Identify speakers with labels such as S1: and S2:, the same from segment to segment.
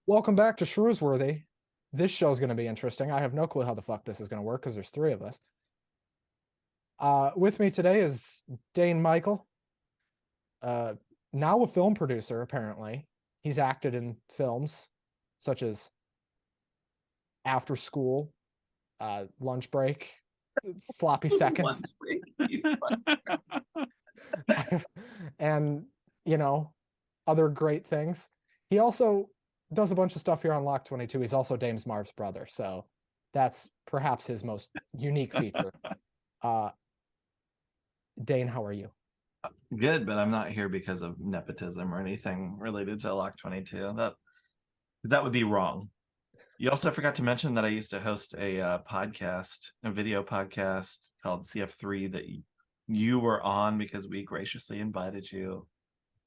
S1: Welcome back to SHREWSWORTHY. This show's going to be interesting. I have no clue how the fuck this is going to work because there's three of us. With me today is Dane-Mychal, now a film producer, apparently. He's acted in films such as After School, Lunch Break, Sloppy Seconds, and, you know, other great things. He also does a bunch of stuff here on Loch 22. He's also Dames Marv's brother, so that's perhaps his most unique feature. Dane, how are you?
S2: Good, but I'm not here because of nepotism or anything related to Loch 22. That would be wrong. You also forgot to mention that I used to host a podcast, a video podcast called CF3 that you were on because we graciously invited you.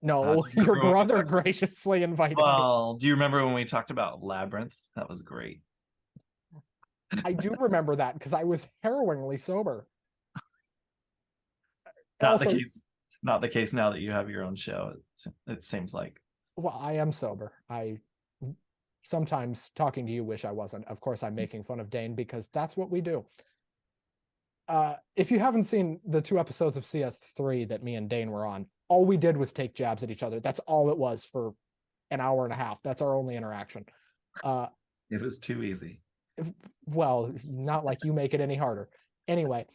S1: No, your brother graciously invited me.
S2: Well, do you remember when we talked about Labyrinth? That was great.
S1: I do remember that because I was harrowingly sober.
S2: Not the case now that you have your own show. It seems like.
S1: Well, I am sober. I sometimes, talking to you, wish I wasn't. Of course, I'm making fun of Dane because that's what we do. If you haven't seen the 2 episodes of CF3 that me and Dane were on, all we did was take jabs at each other. That's all it was for an hour and a half. That's our only interaction.
S2: It was too easy.
S1: Well, not like you make it any harder. Anyway,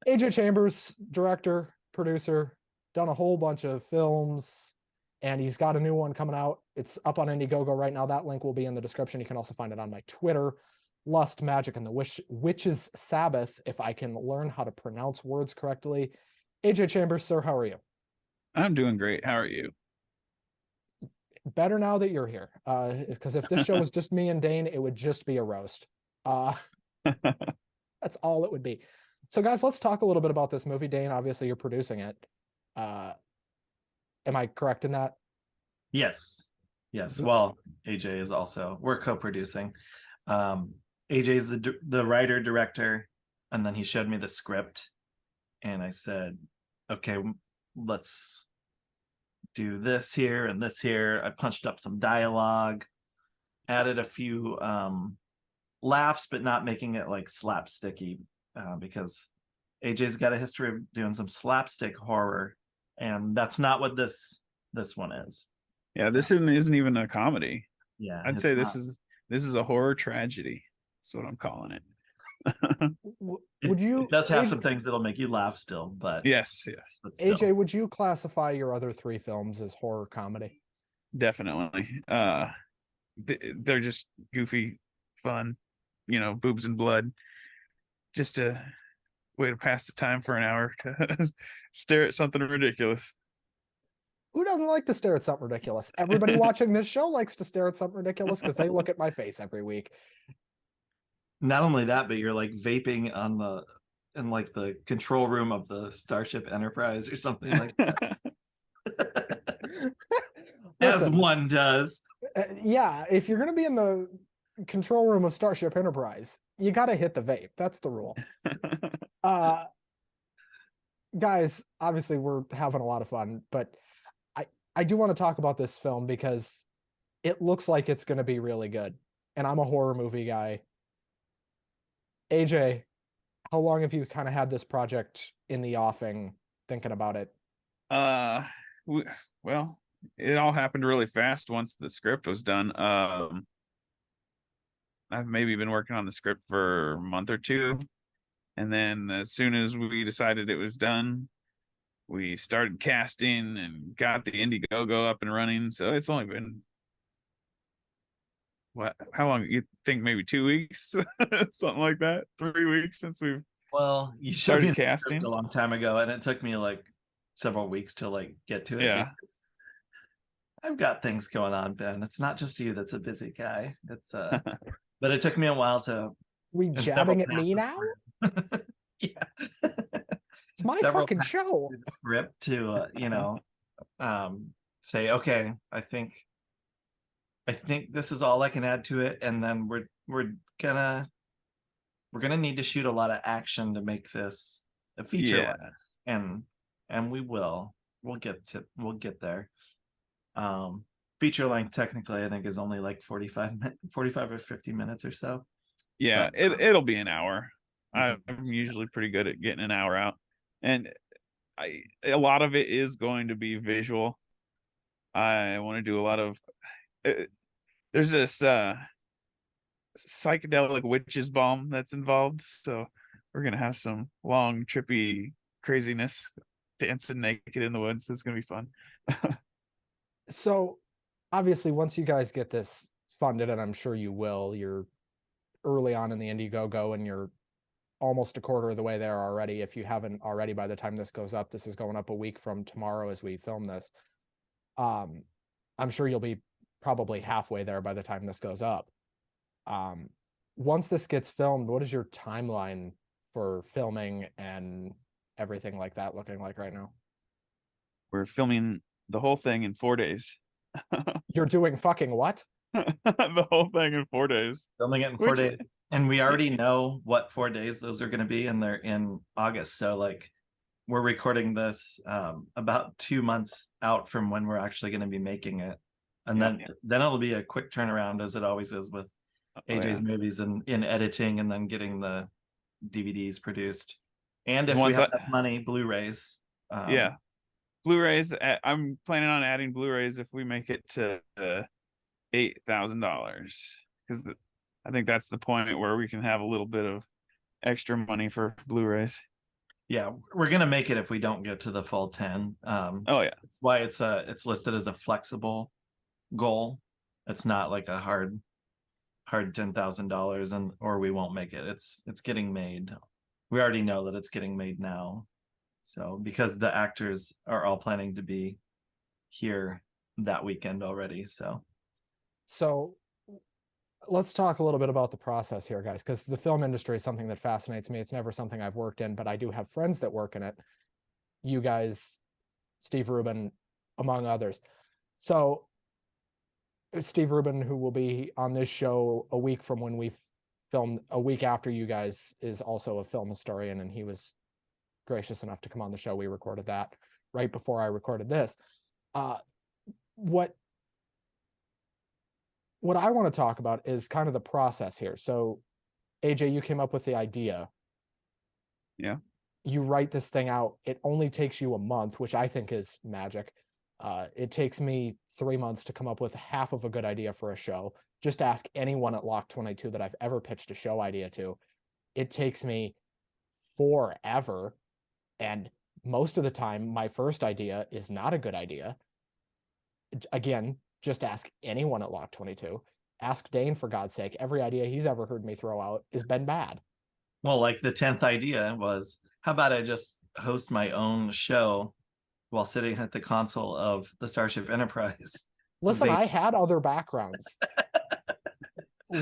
S1: AJ Chambers, director, producer, done a whole bunch of films, and he's got a new one coming out. It's up on Indiegogo right now. That link will be in the description. You can also find it on my Twitter. Lust, Magic, and the Witch's Sabbath, if I can learn how to pronounce words correctly. AJ Chambers, sir, how are you?
S3: I'm doing great. How are you?
S1: Better now that you're here. Because if this show was just me and Dane, it would just be a roast. That's all it would be. So, guys, let's talk a little bit about this movie. Dane, obviously, you're producing it. Am I correct in that?
S2: Yes. Well, AJ is also. We're co-producing. AJ's the writer director, and then he showed me the script, and I said, "Okay, let's do this here and this here." I punched up some dialogue, added a few laughs, but not making it like slapsticky, because AJ's got a history of doing some slapstick horror, and that's not what this one is.
S3: Yeah, this isn't even a comedy.
S2: Yeah,
S3: I'd say this is a horror tragedy. That's what I'm calling it.
S1: Would you?
S2: It does have some things that'll make you laugh still, but
S3: yes.
S2: But still.
S1: AJ, would you classify your other 3 films as horror comedy?
S3: Definitely. They're just goofy, fun, boobs and blood. Just a way to pass the time for an hour to stare at something ridiculous.
S1: Who doesn't like to stare at something ridiculous? Everybody watching this show likes to stare at something ridiculous because they look at my face every week.
S2: Not only that, but you're like vaping in like the control room of the Starship Enterprise or something like that. As one does.
S1: Yeah, if you're going to be in the control room of Starship Enterprise, you got to hit the vape. That's the rule. Guys, obviously we're having a lot of fun, but I do want to talk about this film because it looks like it's going to be really good. And I'm a horror movie guy. AJ, how long have you kind of had this project in the offing, thinking about it?
S3: Well, it all happened really fast once the script was done. I've maybe been working on the script for a month or 2. And then as soon as we decided it was done, we started casting and got the Indiegogo up and running. So it's only been, how long? You think maybe 2 weeks? Something like that. 3 weeks since we've
S2: you started
S3: casting
S2: a long time ago, and it took me like several weeks to like get to it.
S3: Yeah.
S2: I've got things going on, Ben. It's not just you that's a busy guy. It's but it took me a while to.
S1: We jabbing at me now?
S2: Yeah.
S1: It's my fucking show.
S2: Script to say, okay, I think this is all I can add to it, and then we're gonna need to shoot a lot of action to make this a feature length, and we'll get there. Feature length technically I think is only like 45 or 50 minutes or so.
S3: Yeah,
S2: But,
S3: it'll be an hour.
S2: Mhm.
S3: I'm usually pretty good at getting an hour out, and a lot of it is going to be visual. I want to do a lot of. There's this psychedelic witches balm that's involved, so we're gonna have some long, trippy craziness, dancing naked in the woods. It's gonna be fun.
S1: So obviously, once you guys get this funded, and I'm sure you will, you're early on in the Indiegogo and you're almost a quarter of the way there already. If you haven't already, by the time this goes up, this is going up a week from tomorrow as we film this. I'm sure you'll be probably halfway there by the time this goes up. Once this gets filmed, what is your timeline for filming and everything like that looking like right now?
S3: We're filming the whole thing in 4 days.
S1: You're doing fucking what?
S3: The whole thing in 4 days.
S2: Filming it in 4 days. And we already know what 4 days those are going to be, and they're in August. So like we're recording this about 2 months out from when we're actually going to be making it. And then it'll be a quick turnaround, as it always is with AJ's movies, and in editing and then getting the DVDs produced. And if we have enough money, Blu-rays.
S3: Yeah. Blu-rays. I'm planning on adding Blu-rays if we make it to $8,000, because I think that's the point where we can have a little bit of extra money for Blu-rays.
S2: Yeah, we're gonna make it if we don't get to the full 10.
S3: Oh yeah,
S2: that's why it's listed as a flexible goal. It's not like a hard $10,000, and or we won't make it. It's getting made. We already know that it's getting made now. So because the actors are all planning to be here that weekend already. So
S1: let's talk a little bit about the process here, guys, because the film industry is something that fascinates me. It's never something I've worked in, but I do have friends that work in it. You guys, Steve Rubin, among others. So Steve Rubin, who will be on this show a week from when we filmed, a week after you guys, is also a film historian, and he was gracious enough to come on the show. We recorded that right before I recorded this. What I want to talk about is kind of the process here. So AJ, you came up with the idea.
S3: Yeah.
S1: You write this thing out. It only takes you a month, which I think is magic. It takes me 3 months to come up with half of a good idea for a show. Just ask anyone at Loch 22 that I've ever pitched a show idea to. It takes me forever. And most of the time, my first idea is not a good idea. Again, just ask anyone at Loch 22. Ask Dane, for God's sake. Every idea he's ever heard me throw out has been bad.
S2: Well, like the 10th idea was, how about I just host my own show while sitting at the console of the Starship Enterprise?
S1: Listen, I had other backgrounds.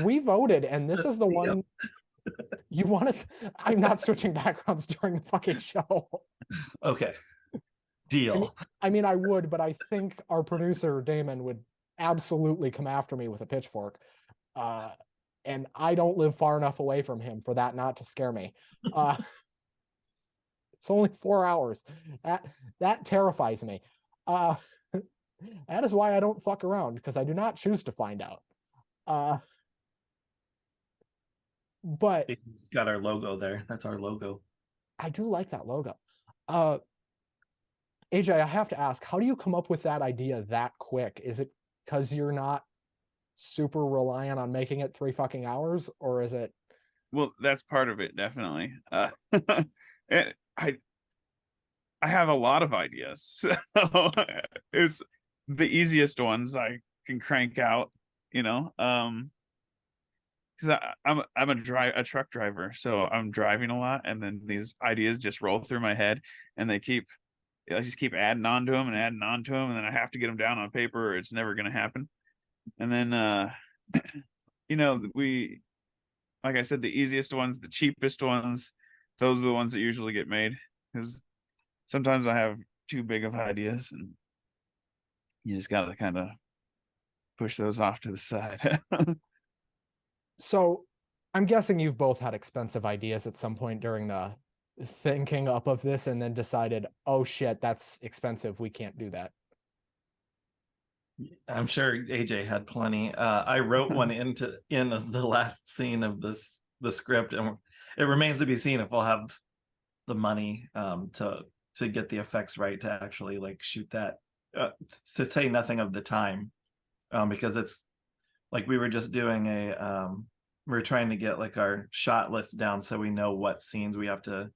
S1: We voted, and this is the one you want to. I'm not switching backgrounds during the fucking show.
S2: Okay. Deal.
S1: I mean, I would, but I think our producer, Damon, would absolutely come after me with a pitchfork. And I don't live far enough away from him for that not to scare me. It's only 4 hours. That terrifies me. That is why I don't fuck around, because I do not choose to find out. But
S2: it's got our logo there. That's our logo.
S1: I do like that logo. AJ, I have to ask, how do you come up with that idea that quick? Is it because you're not super reliant on making it 3 fucking hours, or is it?
S3: Well, that's part of it, definitely. And I have a lot of ideas, so it's the easiest ones I can crank out, because I'm a truck driver, so I'm driving a lot, and then these ideas just roll through my head, and I just keep adding on to them, and then I have to get them down on paper, or it's never going to happen. And then like I said, the easiest ones, the cheapest ones, those are the ones that usually get made, because sometimes I have too big of ideas, and you just got to kind of push those off to the side.
S1: So I'm guessing you've both had expensive ideas at some point during the thinking up of this, and then decided, oh shit, that's expensive, we can't do that.
S2: I'm sure AJ had plenty. I wrote one in as the last scene of the script, and it remains to be seen if we'll have the money to get the effects right to actually like shoot that. To say nothing of the time, because it's like we were just doing we're trying to get like our shot list down so we know what scenes we have to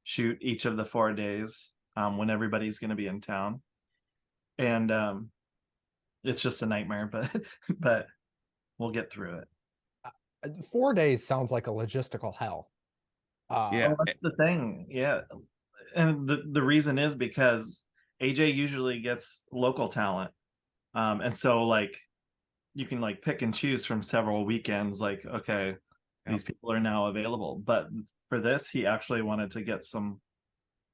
S2: shoot each of the 4 days when everybody's going to be in town, and it's just a nightmare, but we'll get through it.
S1: 4 days sounds like a logistical hell.
S3: Yeah.
S2: That's the thing. Yeah. And the reason is because AJ usually gets local talent. And so like you can like pick and choose from several weekends, like, okay, these people are now available. But for this, he actually wanted to get some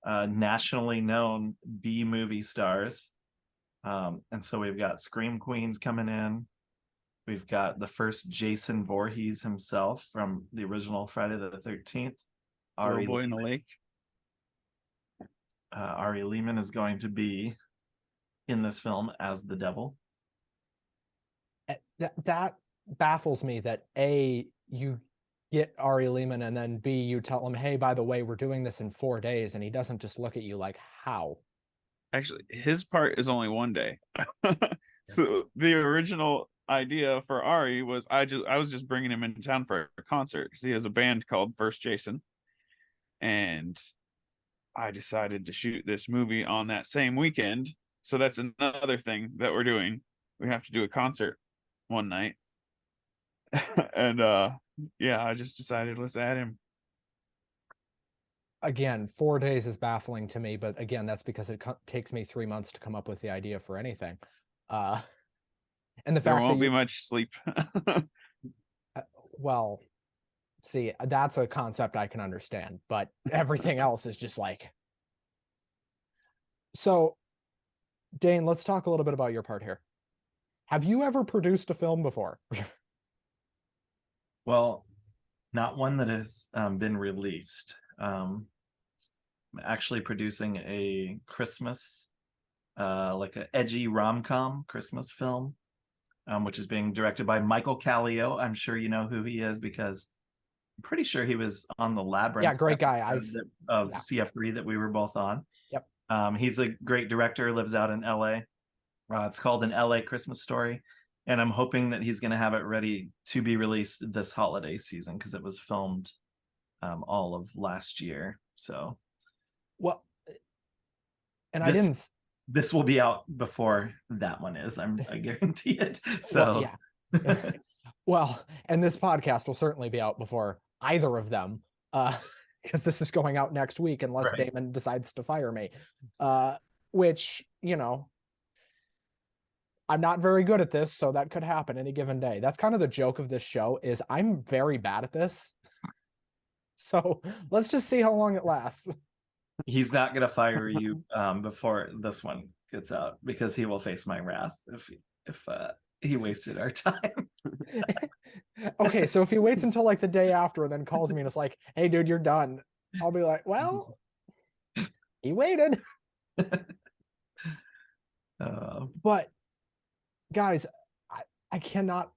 S2: nationally known B movie stars. And so we've got Scream Queens coming in. We've got the first Jason Voorhees himself from the original Friday the 13th.
S3: Little Boy in the Lake.
S2: Ari Lehman is going to be in this film as the devil.
S1: That baffles me that A, you get Ari Lehman, and then B, you tell him, hey, by the way, we're doing this in 4 days, and he doesn't just look at you like, how?
S3: Actually, his part is only 1 day. So the original idea for Ari was I was just bringing him into town for a concert because he has a band called First Jason, and I decided to shoot this movie on that same weekend. So that's another thing that we're doing. We have to do a concert one night. And yeah, I just decided let's add him.
S1: Again, 4 days is baffling to me, but again, that's because it takes me 3 months to come up with the idea for anything. And the
S3: There
S1: fact
S3: won't
S1: that
S3: be much sleep.
S1: well, see, that's a concept I can understand, but everything else is just like. So, Dane, let's talk a little bit about your part here. Have you ever produced a film before?
S2: Well, not one that has been released. I'm actually producing a Christmas, like an edgy rom-com Christmas film, which is being directed by Michael Callio. I'm sure you know who he is because I'm pretty sure he was on the Labyrinth.
S1: Yeah, great guy.
S2: Of CF3 that we were both on.
S1: Yep.
S2: He's a great director, lives out in LA. It's called An LA Christmas Story. And I'm hoping that he's going to have it ready to be released this holiday season because it was filmed all of last year. So,
S1: well, and this
S2: will be out before that one is. I guarantee it. So,
S1: well, yeah. Well, and this podcast will certainly be out before either of them, because this is going out next week unless
S2: right.
S1: Damon decides to fire me, which, you know, I'm not very good at this, so that could happen any given day. That's kind of the joke of this show is I'm very bad at this. So let's just see how long it lasts.
S2: He's not going to fire you before this one gets out because he will face my wrath if he wasted our time.
S1: Okay, so if he waits until like the day after and then calls me and it's like, hey, dude, you're done. I'll be like, well, he waited. But guys, I cannot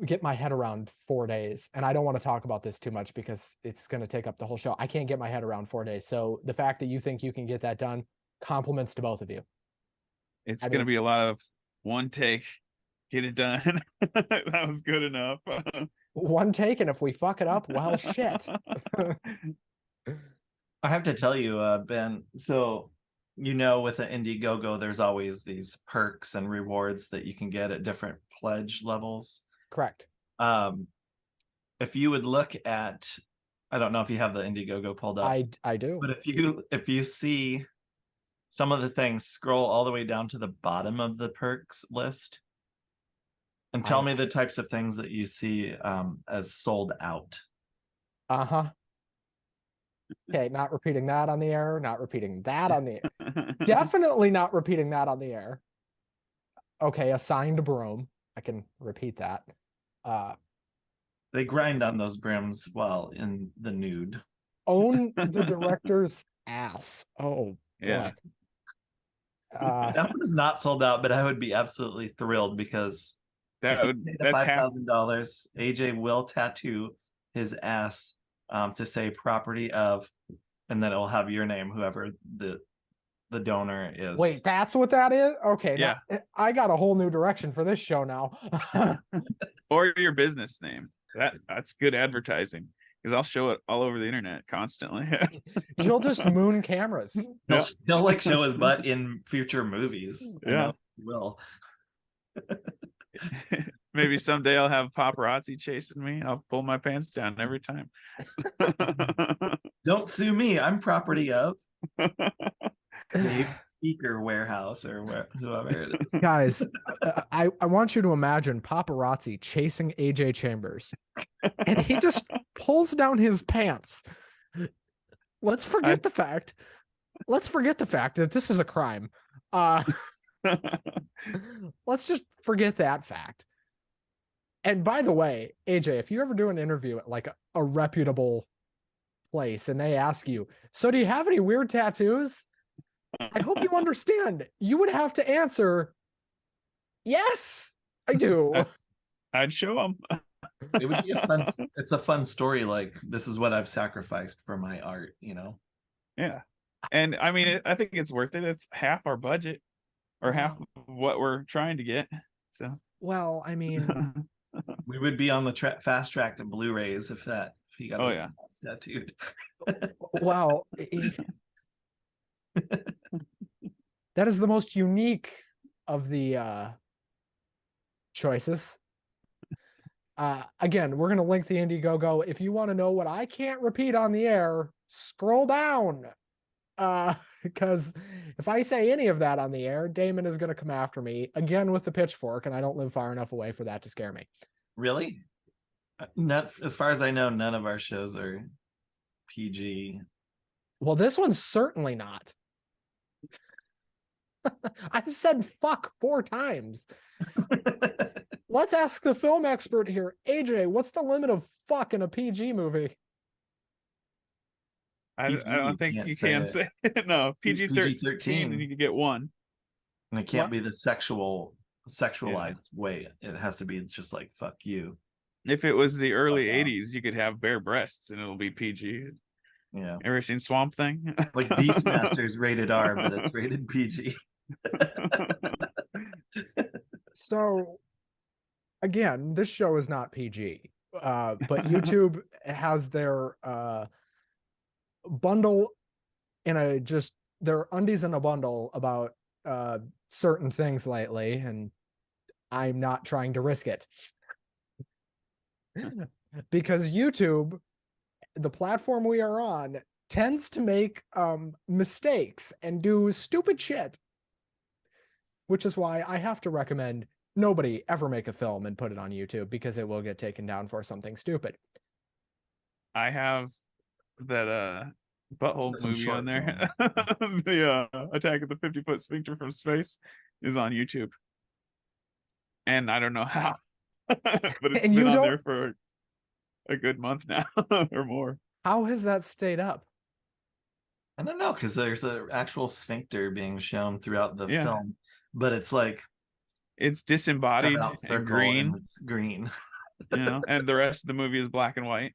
S1: get my head around 4 days, and I don't want to talk about this too much because it's going to take up the whole show. I can't get my head around 4 days. So the fact that you think you can get that done, compliments to both of you.
S3: It's going to be a lot of one take, get it done. That was good enough.
S1: One take, and if we fuck it up, well, shit.
S2: I have to tell you, Ben, so with an Indiegogo, there's always these perks and rewards that you can get at different pledge levels.
S1: Correct.
S2: If you would look at, I don't know if you have the Indiegogo pulled up.
S1: I do.
S2: But if you see some of the things, scroll all the way down to the bottom of the perks list and tell me the types of things that you see as sold out.
S1: Uh-huh. Okay, not repeating that on the air, not repeating that on the air. Definitely not repeating that on the air. Okay, a signed broom. I can repeat that.
S2: They grind on those brims while in the nude.
S1: Own the director's ass. Oh,
S3: yeah.
S1: boy.
S2: That one is not sold out, but I would be absolutely thrilled because if you pay the
S3: that's half.
S2: $5,000, AJ will tattoo his ass to say property of, and then it'll have your name, whoever the donor is.
S1: Wait, that's what that is? Okay,
S3: Yeah.
S1: now I got a whole new direction for this show now.
S3: Or your business name. That's good advertising because I'll show it all over the internet constantly.
S1: You'll just moon cameras.
S2: He'll like show his butt in future movies. I know he will.
S3: Maybe someday I'll have paparazzi chasing me. I'll pull my pants down every time.
S2: Don't sue me. I'm property of Dave's Speaker Warehouse or whoever it is.
S1: Guys, I want you to imagine paparazzi chasing AJ Chambers, and he just pulls down his pants. Let's forget the fact that this is a crime. Let's just forget that fact. And by the way, AJ, if you ever do an interview at like a reputable place and they ask you, so do you have any weird tattoos? I hope you understand. You would have to answer, yes, I do.
S3: I'd show them.
S2: It would be it's a fun story. Like, this is what I've sacrificed for my art, you know?
S3: Yeah. And I mean, I think it's worth it. It's half our budget or half what we're trying to get. So,
S1: well, I mean,
S2: we would be on the fast track to Blu-rays if he got his ass tattooed.
S1: well, that is the most unique of the choices. Again, we're going to link the Indiegogo. If you want to know what I can't repeat on the air, scroll down. Because if I say any of that on the air, Damon is going to come after me again with the pitchfork, and I don't live far enough away for that to scare me.
S2: Really? Not as far as I know, none of our shows are PG.
S1: Well, this one's certainly not. I've said fuck 4 times. Let's ask the film expert here. AJ, what's the limit of fuck in a PG movie?
S3: I don't think you can say no. PG-13, and you can get 1.
S2: And it can't be the sexualized way. It has to be just like fuck you.
S3: If it was the early 80s, you could have bare breasts and it'll be PG.
S2: Yeah.
S3: Ever seen Swamp Thing?
S2: Like Beastmaster's rated R, but it's rated PG.
S1: So again, this show is not PG. But YouTube has their bundle in their undies in a bundle about certain things lately, and I'm not trying to risk it. Because YouTube, the platform we are on, tends to make mistakes and do stupid shit. Which is why I have to recommend nobody ever make a film and put it on YouTube, because it will get taken down for something stupid.
S3: I have that butthole movie on there. The Attack of the 50-Foot Sphincter from Space is on YouTube. And I don't know how. But it's been on there for a good month now or more.
S1: How has that stayed up?
S2: I don't know, because there's an actual sphincter being shown throughout the film, but it's like
S3: it's disembodied and green.
S2: And it's green.
S3: You know, and the rest of the movie is black and white.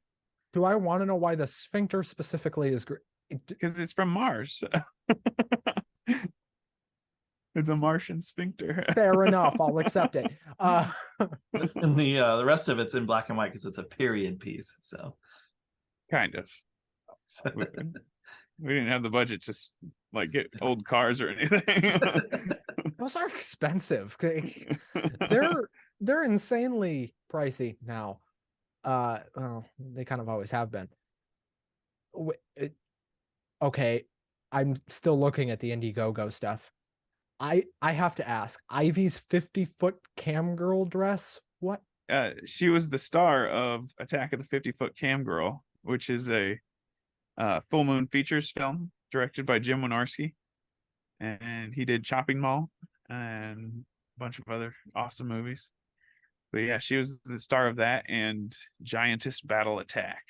S1: Do I want to know why the sphincter specifically is green?
S3: Because it's from Mars. It's a Martian sphincter.
S1: Fair enough, I'll accept it.
S2: And the rest of it's in black and white because it's a period piece. So,
S3: kind of. We didn't have the budget to like get old cars or anything.
S1: Those are expensive. They're insanely pricey now. Well, they kind of always have been. Okay, I'm still looking at the Indiegogo stuff. I have to ask, Ivy's 50-foot cam girl dress, what?
S3: She was the star of Attack of the 50-Foot Cam Girl, which is a Full Moon Features film directed by Jim Wynorski. And he did Chopping Mall and a bunch of other awesome movies. But yeah, she was the star of that and Giantess Battle Attack.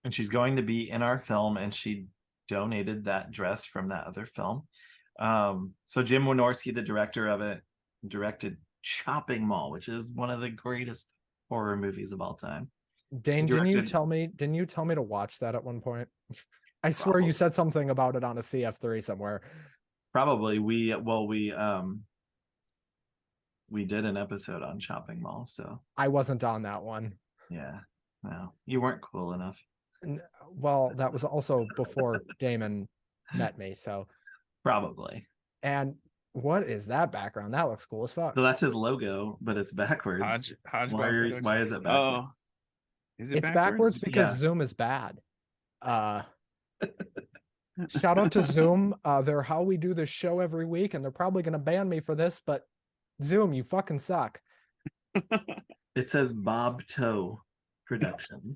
S2: And she's going to be in our film, and she donated that dress from that other film. So Jim Wynorski, the director of it, directed Chopping Mall, which is one of the greatest horror movies of all time.
S1: Dane,
S2: directed-
S1: didn't you tell me to watch that at one point? I swear
S2: Probably.
S1: you said something about it on a CF3 somewhere.
S2: Probably we did an episode on Chopping Mall, so
S1: I wasn't on that one.
S2: yeah, no, you weren't cool enough.
S1: Well, that was also before Damon met me, so.
S2: Probably.
S1: And what is that background? That looks cool as fuck.
S2: So that's his logo, but it's backwards.
S3: Hodgepodge
S2: Why is it backwards?
S3: Oh, is it
S1: It's backwards because
S2: Yeah.
S1: Zoom is bad. Shout out to Zoom. They're how we do this show every week, and they're probably gonna ban me for this, but Zoom, you fucking suck.
S2: It says Bob Toe Productions.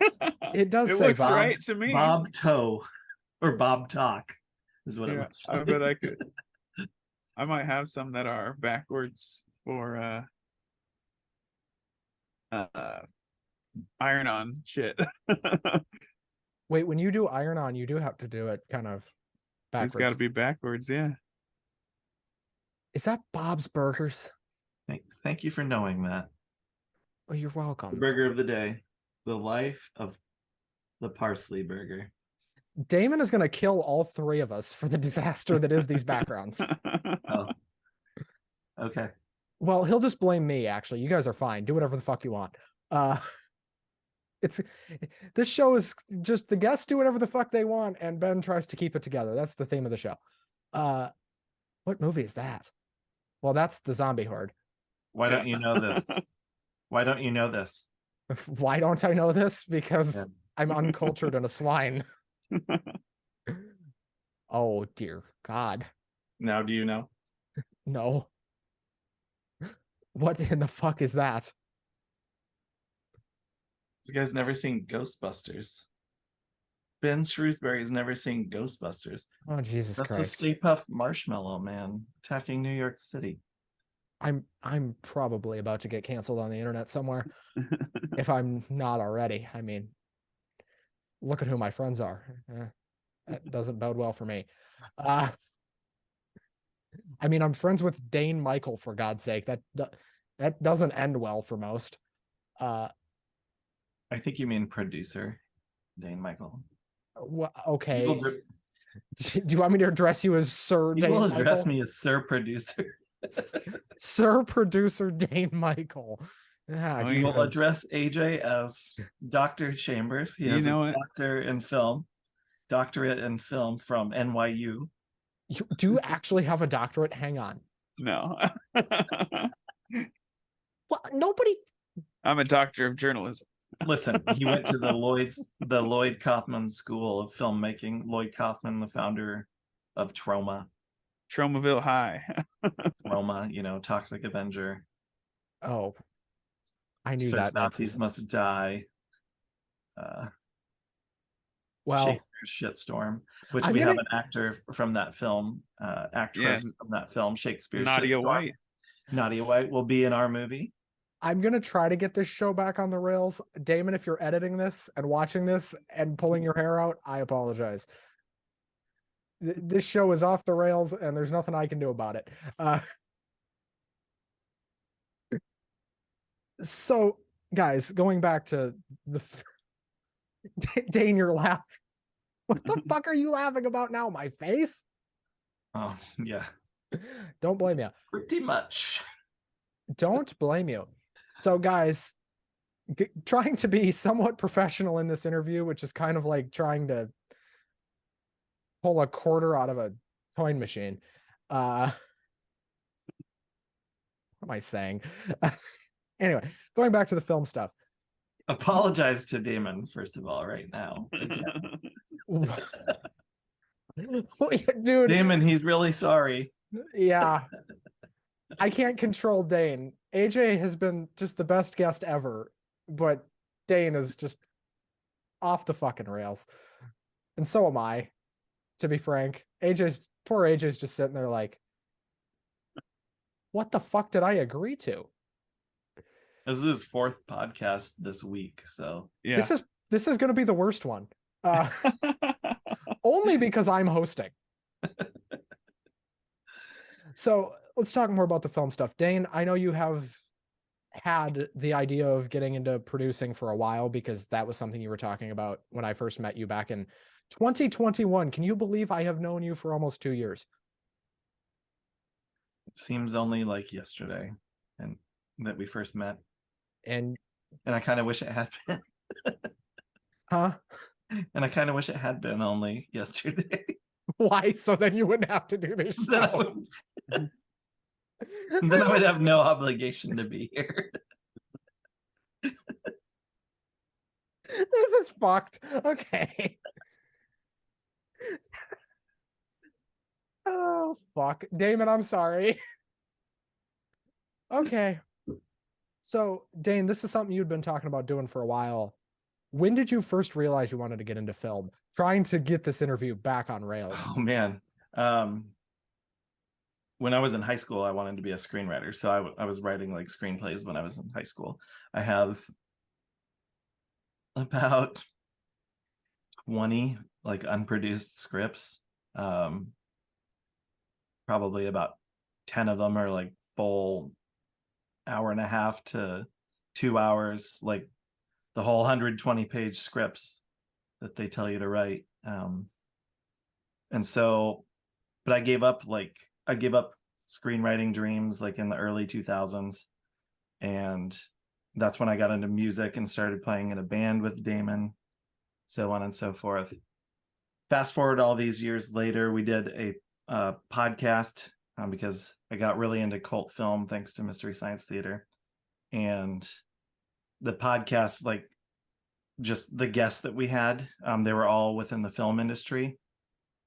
S1: It does
S3: It
S1: say
S3: looks
S1: Bob.
S3: right to me.
S2: Bob Toe or Bob Talk is what it
S3: Yeah,
S2: looks
S3: I
S2: like.
S3: bet I could. I might have some that are backwards for iron on shit.
S1: Wait, when you do iron on, you do have to do it kind of backwards.
S3: It's got to be backwards, yeah.
S1: Is that Bob's Burgers?
S2: Thank you for knowing that.
S1: Oh, you're
S2: The
S1: welcome.
S2: burger of the day. The life of the parsley burger.
S1: Damon is gonna kill all three of us for the disaster that is these backgrounds.
S2: Oh. Okay.
S1: Well, he'll just blame me, actually. You guys are fine. Do whatever the fuck you want. This show is just the guests do whatever the fuck they want, and Ben tries to keep it together. That's the theme of the show. What movie is that? Well, that's the Zombie Horde.
S2: Why don't you know this? Why don't you know this?
S1: Why don't I know this? Because
S2: Yeah.
S1: I'm uncultured and a swine. Oh dear God.
S2: Now do you know?
S1: No. What in the fuck is that?
S2: This guy's never seen Ghostbusters. Ben Shrewsbury's never seen Ghostbusters.
S1: Oh Jesus
S2: That's the
S1: Christ.
S2: Stay Puft Marshmallow Man attacking New York City.
S1: I'm probably about to get canceled on the internet somewhere. If I'm not already. I mean, look at who my friends are. That doesn't bode well for me. I mean, I'm friends with Dane-Mychal, for God's sake. That doesn't end well for most.
S2: I think you mean producer, Dane-Mychal.
S1: Okay.
S2: People,
S1: Do you want me to address you as Sir
S2: people
S1: Dane-Mychal?
S2: address me as Sir Producer.
S1: Sir Producer Dane-Mychal. Ah,
S3: Oh,
S1: good.
S3: yeah.
S2: We'll address AJ as Dr. Chambers. He
S3: You
S2: has
S3: know
S2: a
S3: it.
S2: doctorate in film from NYU.
S1: You do actually have a doctorate? Hang on.
S3: No.
S1: What? Nobody.
S3: I'm a doctor of journalism.
S2: Listen, he went to the Lloyd Kaufman School of Filmmaking. Lloyd Kaufman, the founder of Trauma,
S3: Tromaville High.
S2: Toxic Avenger.
S1: Oh, I knew
S2: Search
S1: that.
S2: Nazis Must Die.
S1: Well,
S2: Shakespeare's Shitstorm, which
S1: I'm
S2: we
S1: gonna-
S2: have an actor from that film, actress
S3: Yeah.
S2: from that film, Shakespeare's
S3: Nadia
S2: Shitstorm.
S3: White.
S2: Nadia White will be in our movie.
S1: I'm gonna try to get this show back on the rails. Damon, if you're editing this and watching this and pulling your hair out, I apologize. This show is off the rails, and there's nothing I can do about it. So, guys, going back to the Dane, you're laughing. What the fuck are you laughing about now? My face?
S2: Oh, yeah,
S1: Don't blame you.
S2: pretty much.
S1: Don't blame you. So, guys, trying to be somewhat professional in this interview, which is kind of like trying to pull a quarter out of a coin machine. What am I saying? Anyway, going back to the film stuff.
S2: Apologize to Damon, first of all, right now.
S1: Dude,
S2: Damon, he's really sorry.
S1: yeah. I can't control Dane. AJ has been just the best guest ever, but Dane is just off the fucking rails. And so am I, to be frank. Poor AJ's just sitting there like, what the fuck did I agree to?
S2: This is his fourth podcast this week, so
S3: Yeah.
S1: This is gonna be the worst one. Only because I'm hosting. So let's talk more about the film stuff. Dane, I know you have had the idea of getting into producing for a while because that was something you were talking about when I first met you back in 2021. Can you believe I have known you for almost 2 years?
S2: It seems only like yesterday and that we first met.
S1: And
S2: I kind of wish it had been.
S1: huh?
S2: And I kind of wish it had been only yesterday.
S1: Why? So then you wouldn't have to do this
S2: then, I
S1: show.
S2: would, then I would have no obligation to be here.
S1: This is fucked. Okay. Oh, fuck. Damon, I'm sorry. Okay. So, Dane, this is something you'd been talking about doing for a while. When did you first realize you wanted to get into film? Trying to get this interview back on rails.
S2: Oh, man. When I was in high school, I wanted to be a screenwriter. So I was writing like screenplays when I was in high school. I have about 20 like unproduced scripts. Probably about 10 of them are like full hour and a half to 2 hours, like the whole 120-page scripts that they tell you to write. And so, but I gave up screenwriting dreams like in the early 2000s. And that's when I got into music and started playing in a band with Damon, so on and so forth. Fast forward all these years later, we did a podcast because I got really into cult film thanks to Mystery Science Theater. And the podcast, like just the guests that we had, they were all within the film industry.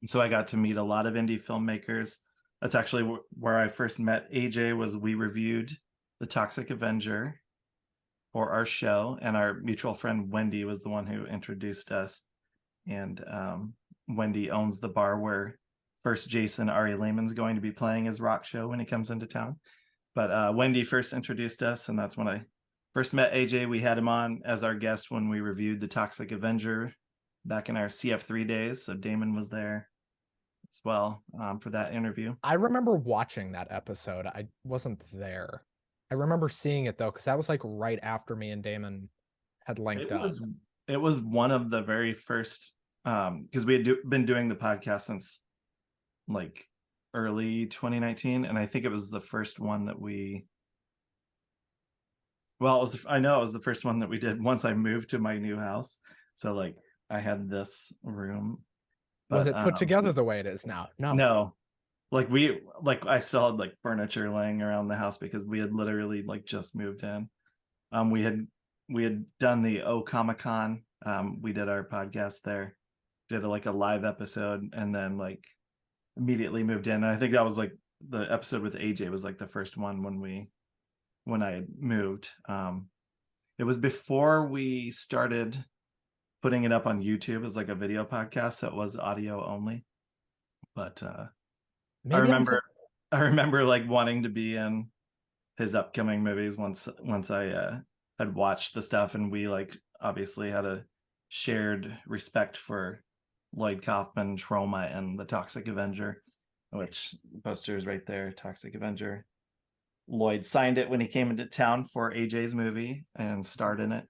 S2: And so I got to meet a lot of indie filmmakers. That's actually where I first met AJ. Was we reviewed The Toxic Avenger for our show, and our mutual friend Wendy was the one who introduced us. And Wendy owns the bar where first Jason Ari Lehman's going to be playing his rock show when he comes into town. But Wendy first introduced us, and that's when I first met AJ. We had him on as our guest when we reviewed The Toxic Avenger back in our CF3 days. So Damon was there as well for that interview.
S1: I remember watching that episode. I wasn't there. I remember seeing it though, because that was like right after me and Damon had linked up.
S2: It was one of the very first, because we had been doing the podcast since like early 2019, and I think it was the first one that I know it was the first one that we did once I moved to my new house. So like I had this room.
S1: Was it put together the way it is now?
S2: No. Like I still had like furniture laying around the house because we had literally like just moved in. We had done the Comic-Con. We did our podcast there, did like a live episode, and then like immediately moved in. And I think that was like the episode with AJ was like the first one when I moved. It was before we started putting it up on YouTube as like a video podcast, so it was audio only. But I remember like wanting to be in his upcoming movies once I had watched the stuff, and we like obviously had a shared respect for Lloyd Kaufman, Trauma, and The Toxic Avenger, which poster is right there, Toxic Avenger. Lloyd signed it when he came into town for AJ's movie and starred in it.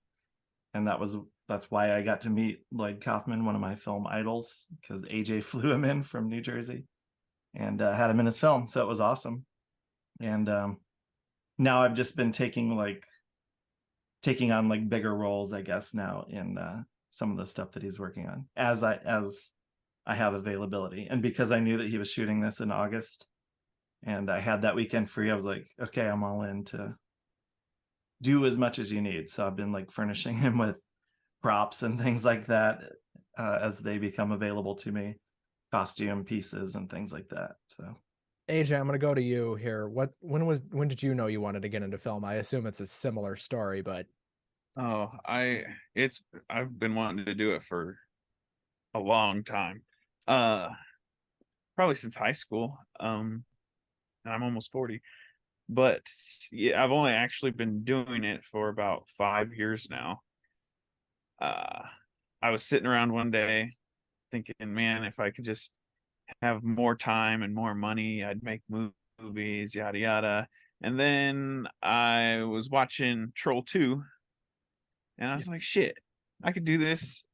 S2: And that's why I got to meet Lloyd Kaufman, one of my film idols, because AJ flew him in from New Jersey and had him in his film. So it was awesome. And now I've just been taking on like bigger roles, I guess, now in some of the stuff that he's working on as I have availability. And because I knew that he was shooting this in August and I had that weekend free, I was like, okay, I'm all in to do as much as you need. So I've been like furnishing him with props and things like that as they become available to me, costume pieces and things like that. So
S1: AJ, I'm gonna go to you here. When did you know you wanted to get into film? I assume it's a similar story, but
S3: I've been wanting to do it for a long time. Probably since high school. And I'm almost 40. But yeah, I've only actually been doing it for about 5 years now. I was sitting around one day thinking, man, if I could just have more time and more money, I'd make movies movies, yada yada. And then I was watching Troll 2, and I was like, shit, I could do this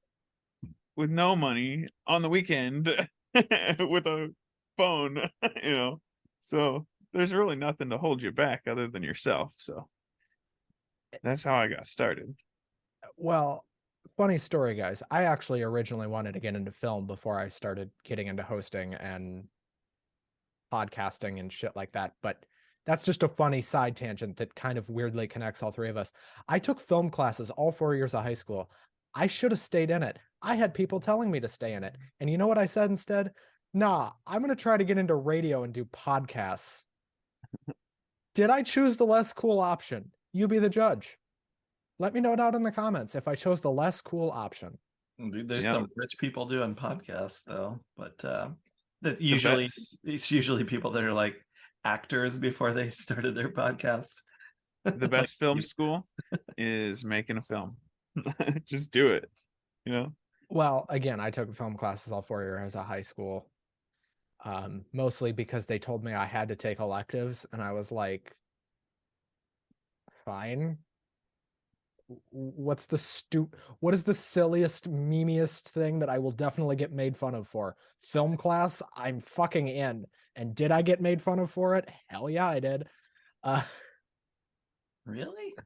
S3: with no money on the weekend with a phone, you know. So there's really nothing to hold you back other than yourself. So that's how I got started.
S1: Well, funny story, guys. I actually originally wanted to get into film before I started getting into hosting and podcasting and shit like that. But that's just a funny side tangent that kind of weirdly connects all three of us. I took film classes all 4 years of high school. I should have stayed in it. I had people telling me to stay in it. And you know what I said instead? Nah, I'm going to try to get into radio and do podcasts. Did I choose the less cool option? You be the judge. Let me know down in the comments if I chose the less cool option.
S2: Dude, there's
S3: Yep.
S2: some rich people doing podcasts though, but that
S3: best.
S2: it's usually people that are like actors before they started their podcast.
S3: The best film school is making a film. Just do it, you know.
S1: Well, again, I took film classes all 4 years of high school, mostly because they told me I had to take electives, and I was like, fine. What is the silliest, memeiest thing that I will definitely get made fun of for? Film class? I'm fucking in. And did I get made fun of for it? Hell yeah, I did.
S2: Really?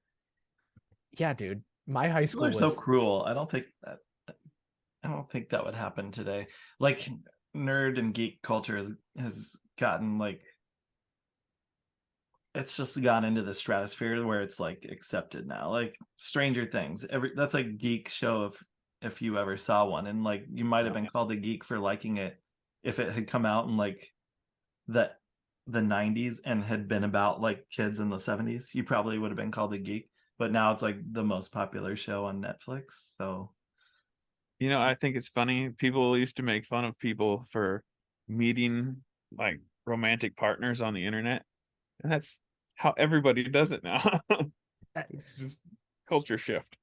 S1: Yeah, dude. My high school
S2: People are
S1: was
S2: so cruel. I don't think that would happen today. Like nerd and geek culture has gotten like, it's just gone into the stratosphere where it's like accepted now. Like Stranger Things, that's a geek show if you ever saw one, and like you might have been called a geek for liking it if it had come out in like the 90s and had been about like kids in the 70s. You probably would have been called a geek, but now it's like the most popular show on Netflix. So
S3: You know, I think it's funny. People used to make fun of people for meeting like romantic partners on the internet. And that's how everybody does it now. It's just culture shift.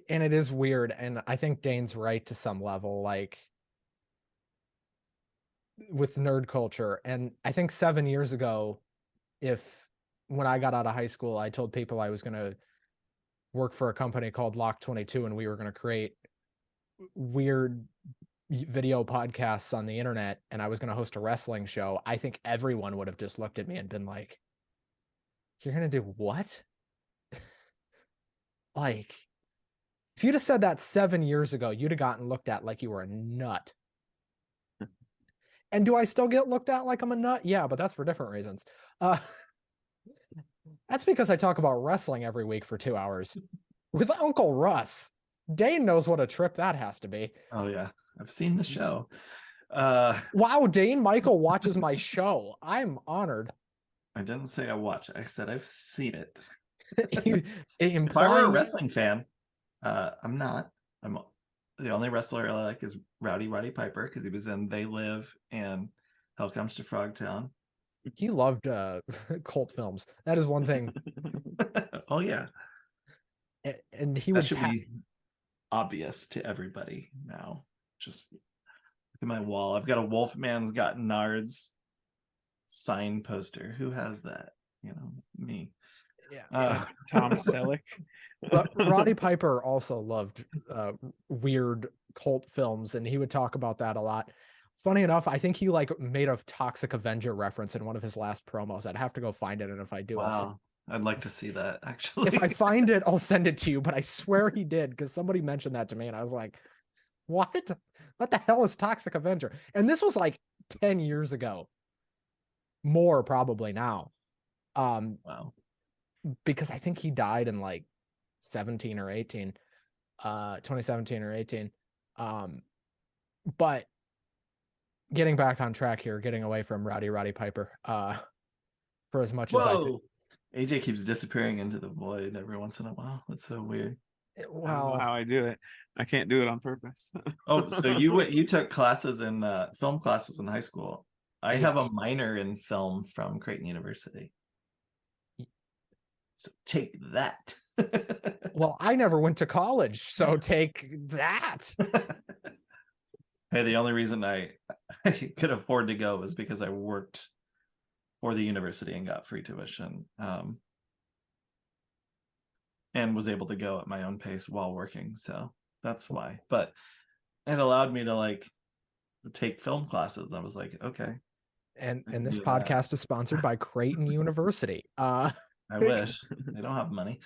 S1: and it is weird, and I think Dane's right to some level, like with nerd culture. And I think 7 years ago, when I got out of high school, I told people I was going to work for a company called Loch 22, and we were going to create weird video podcasts on the internet, and I was going to host a wrestling show. I think everyone would have just looked at me and been like, you're going to do what? Like, if you'd have said that 7 years ago, you'd have gotten looked at like you were a nut. And do I still get looked at like I'm a nut? Yeah, but that's for different reasons. That's because I talk about wrestling every week for 2 hours with Uncle Russ. Dane knows what a trip that has to be.
S2: oh yeah, I've seen the show.
S1: Wow, Dane-Mychal watches my show. I'm honored.
S2: I didn't say I watch it. I said I've seen it.
S1: If
S2: I were a wrestling fan, I'm not. I'm the only wrestler I like is Roddy Piper because he was in They Live and Hell Comes to Frogtown.
S1: He loved cult films. That is one thing.
S2: Oh yeah,
S1: and he
S2: that
S1: would
S2: should be obvious to everybody now. Just look at my wall. I've got a Wolfman's Got Nards signed poster. Who has that? You know, me.
S1: Yeah.
S3: Tom Selleck.
S1: But Roddy Piper also loved weird cult films, and he would talk about that a lot. Funny enough, I think he like made a Toxic Avenger reference in one of his last promos. I'd have to go find it, and if I do,
S2: wow, I'd like to see that actually.
S1: if I find it, I'll send it to you. But I swear he did, because somebody mentioned that to me, and I was like, "What? What the hell is Toxic Avenger?" And this was like 10 years ago, more probably now.
S2: Wow.
S1: Because I think he died in like 17 or 18, 2017 or 18. But getting back on track here, getting away from Roddy Piper, for as much as I think.
S2: AJ keeps disappearing into the void every once in a while. That's so weird.
S3: I don't know
S1: Well,
S3: how I do it. I can't do it on purpose.
S2: Oh, so you took classes in film classes in high school. I have a minor in film from Creighton University. So take that.
S1: well, I never went to college, so take that.
S2: Hey, the only reason I could afford to go was because I worked for the university and got free tuition, and was able to go at my own pace while working. So that's why. But it allowed me to like take film classes. I was like, okay.
S1: And
S2: I can
S1: this
S2: do that.
S1: podcast is sponsored by Creighton University.
S2: I wish. They don't have money.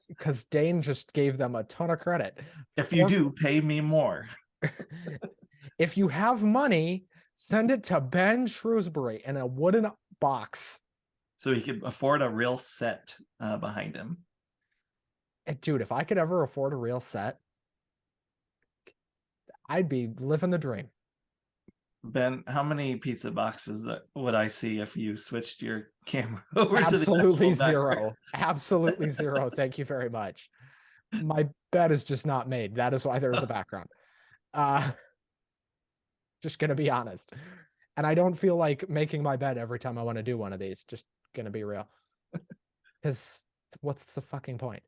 S1: Because Dane just gave them a ton of credit.
S2: If you do, pay me more.
S1: If you have money, send it to Ben Shrewsbury in a wooden box.
S2: So he could afford a real set behind him.
S1: And dude, if I could ever afford a real set, I'd be living the dream.
S2: Ben, how many pizza boxes would I see if you switched your camera over
S1: Absolutely
S2: to the
S1: zero. Absolutely zero. Thank you very much. My bed is just not made. That is why there is a background. Just gonna be honest. And I don't feel like making my bed every time I want to do one of these. Just gonna be real. Because what's the fucking point?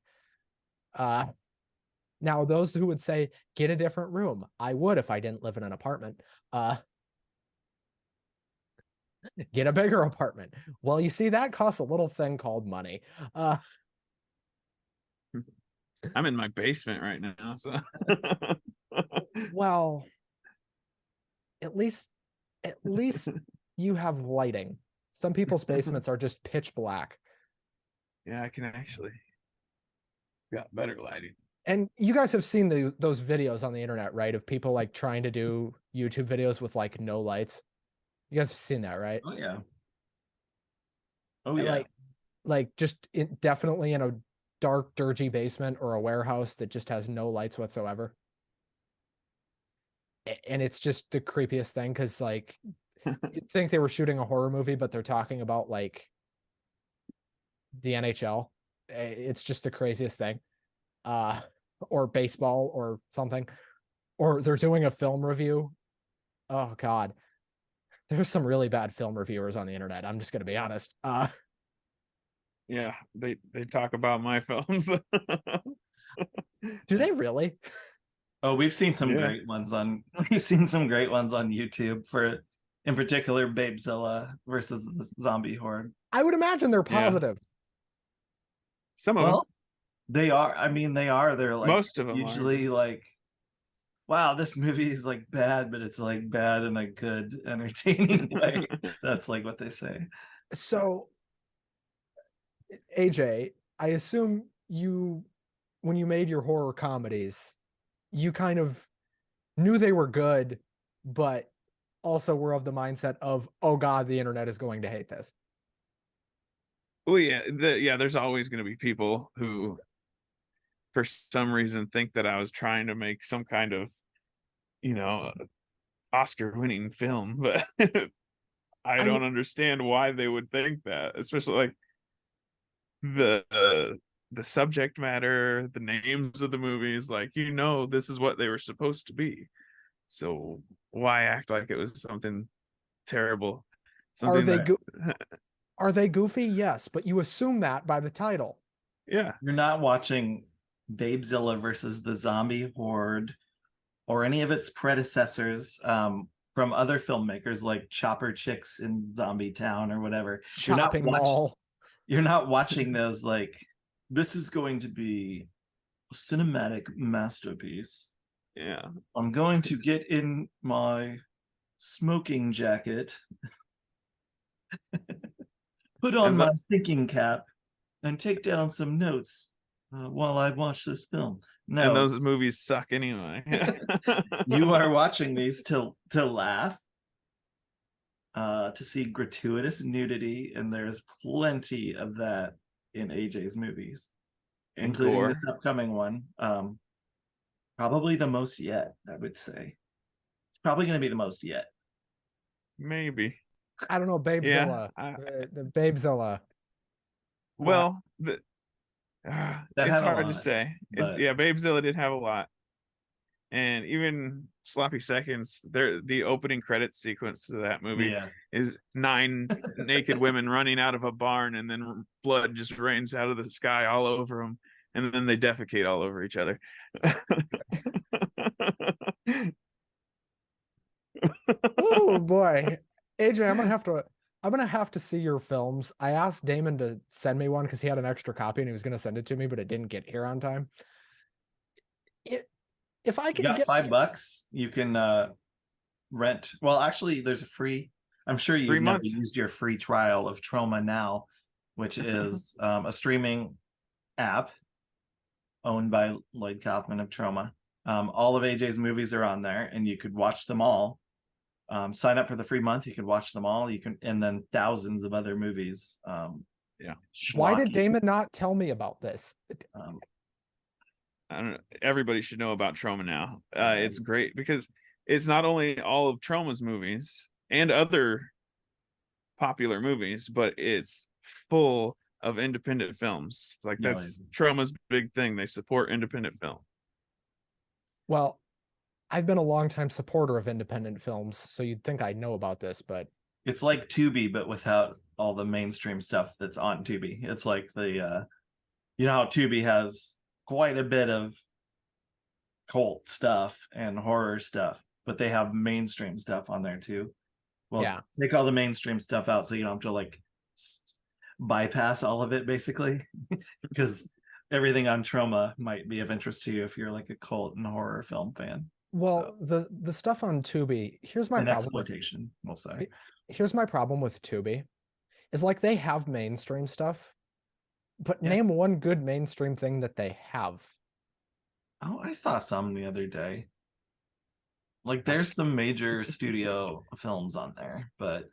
S1: Now those who would say get a different room, I would if I didn't live in an apartment. Get a bigger apartment. Well, you see, that costs a little thing called money.
S3: I'm in my basement right now, so
S1: Well, at least you have lighting. Some people's basements are just pitch black.
S3: yeah, I can actually got better lighting.
S1: And you guys have seen those videos on the internet, right? Of people like trying to do YouTube videos with like no lights. You guys have seen that, right?
S2: Oh yeah. Oh
S1: And,
S2: yeah.
S1: like just definitely in a dark, dirty basement or a warehouse that just has no lights whatsoever. And it's just the creepiest thing because like you'd think they were shooting a horror movie, but they're talking about like the NHL. It's just the craziest thing. Or baseball or something. Or they're doing a film review. Oh God. There's some really bad film reviewers on the internet. I'm just gonna be honest.
S3: Yeah, they talk about my films.
S1: Do they really?
S2: Oh, we've seen some
S3: Yeah.
S2: great ones on YouTube for, in particular, Babezilla versus the zombie horde.
S1: I would imagine they're
S3: Yeah.
S1: positive.
S3: Some of them.
S2: Well, they are. I mean, they are. They're like
S3: Most of them
S2: usually
S3: are.
S2: like, wow, this movie is like bad, but it's like bad in a good, entertaining way. That's like what they say.
S1: So, AJ, I assume you, when you made your horror comedies, you kind of knew they were good, but also were of the mindset of, oh God, the internet is going to hate this.
S3: Well, yeah, there's always going to be people who, for some reason, think that I was trying to make some kind of, Oscar-winning film, but I don't understand why they would think that, especially like the subject matter, the names of the movies, like this is what they were supposed to be. So why act like it was something terrible?
S1: Are they goofy? Yes, but you assume that by the title.
S3: Yeah.
S2: You're not watching Babezilla versus the zombie horde or any of its predecessors from other filmmakers like Chopper Chicks in Zombie Town or whatever.
S1: Chopping Mall.
S2: You're not watching those like, this is going to be a cinematic masterpiece.
S3: Yeah.
S2: I'm going to get in my smoking jacket, put on my thinking cap, and take down some notes while I watch this film. No,
S3: and those movies suck anyway.
S2: You are watching these to laugh, to see gratuitous nudity, and there's plenty of that in AJ's movies, including
S3: gore.
S2: this upcoming one. Probably the most yet, I would say. It's probably going to be the most yet.
S3: Maybe.
S1: I don't know, Babezilla.
S3: Yeah,
S1: the Babezilla.
S3: Well, it's hard to say. Yeah, Babezilla did have a lot, and even Sloppy Seconds. The opening credits sequence to that movie is 9 naked women running out of a barn, and then blood just rains out of the sky all over them, and then they defecate all over each other.
S1: Oh boy, AJ, I'm gonna have to I'm gonna have to see your films. I asked Damon to send me one because he had an extra copy and he was gonna send it to me, but it didn't get here on time. If I
S2: You
S1: can
S2: got
S1: get
S2: $5, you can rent. Well, actually, there's a free. I'm sure
S3: Free
S2: you've never
S3: month.
S2: used your free trial of Troma Now, which is a streaming app owned by Lloyd Kaufman of Troma. All of AJ's movies are on there, and you could watch them all. Sign up for the free month. You could watch them all. You can, and then thousands of other movies.
S3: Yeah.
S1: Why did
S2: schlocky.
S1: Damon not tell me about this?
S3: I don't know. Everybody should know about Troma Now. It's great because it's not only all of Troma's movies and other popular movies, but it's full of independent films. It's like
S2: Yeah,
S3: that's Troma's big thing. They support independent film.
S1: Well, I've been a longtime supporter of independent films, so you'd think I'd know about this, but
S2: it's like Tubi, but without all the mainstream stuff that's on Tubi. It's like the you know how Tubi has quite a bit of cult stuff and horror stuff, but they have mainstream stuff on there too. Well,
S1: yeah.
S2: take all the mainstream stuff out so you don't have to like bypass all of it basically, because everything on Troma might be of interest to you if you're like a cult and horror film fan.
S1: Well, the stuff on Tubi, here's my
S2: And
S1: problem with
S2: exploitation, we'll say.
S1: here's my problem with Tubi. Is like they have mainstream stuff, but
S2: Yeah.
S1: name one good mainstream thing that they have.
S2: Oh, I saw some the other day. Like there's some major studio films on there, but